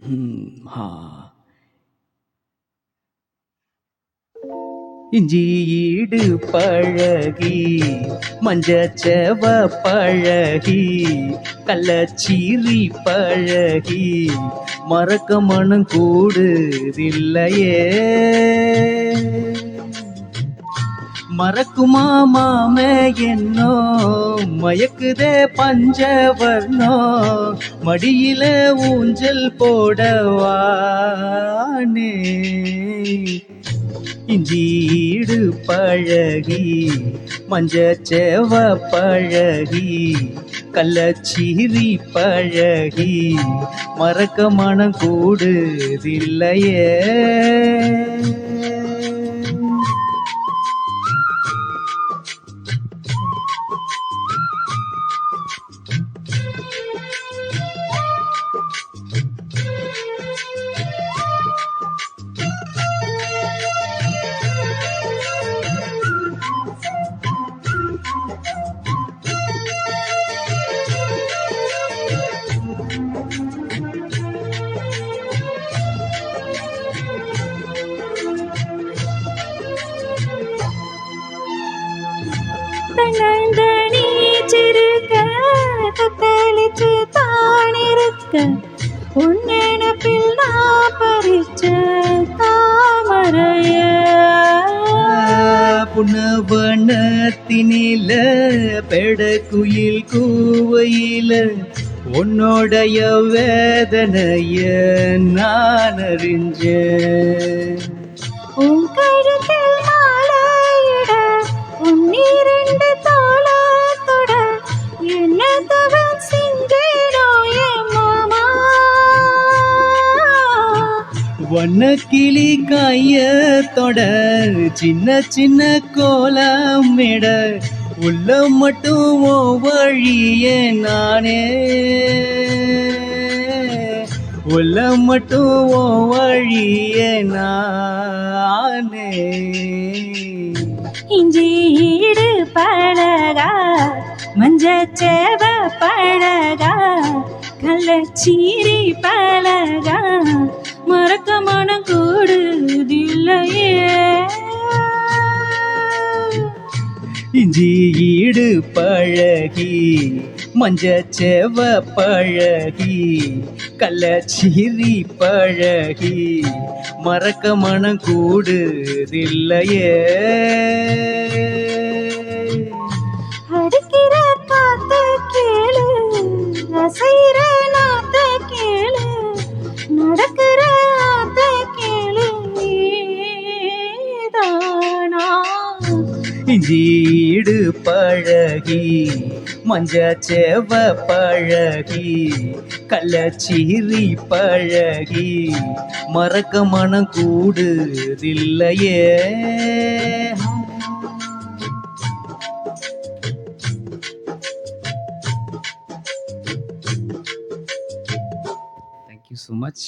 हाँ। இஞ்சி ஈடு பழகி மஞ்சச்செவ பழகி கள்ளச்சீரி பழகி மறக்க மனம் கூடுதில்லையே மறக்குமா மாமே என்னோ மயக்குதே பஞ்சவர்ணோ மடியில ஊஞ்சல் போடவானே இஞ்சீடு பழகி மஞ்சச்செவ பழகி கள்ளச்சீரி பழகி மறக்க மனம் கூடுதில்லையே தத்தளிச்சு தானிருக்க உன்னெனப்பில் நான் பறிச்ச தாமரைய புனவனத்தினில பெடக்குயில் கூவையில உன்னோடைய வேதனைய நான் அறிஞ்சேன் உன் கழுத்தில் மாலையிட உன்னிரண்டு தோளத்தொட என்ன தவம் செஞ்சேனோ என் மாமா வண்ணக்கிளி கையத்தொட சின்ன சின்ன கோலமிட உள்ள மட்டும் ஓ வழியே நானே உள்ள மட்டும் ஓ வழியே நானே இஞ்சி ஈடு பழகா மஞ்சச்செவ பழகா கள்ளச்சீரி பழகா மறக்க மனம் கூடுதில்லையே இஞ்சி ஈடு பழகி மஞ்சச்செவ பழகி கள்ளச்சீரி பழகி மறக்க மனம் கூடுதில்லையே அடிக்கிற காத்த கேளு அசைற நாத்த கேளு நடக்கிற ஆத்த கேளு நீதானா இஞ்சீடு பழகி மஞ்சச்செவ பழகி கள்ளச்சீரி பழகி மறக்க மனம் கூடுதில்லையே Thank you so much.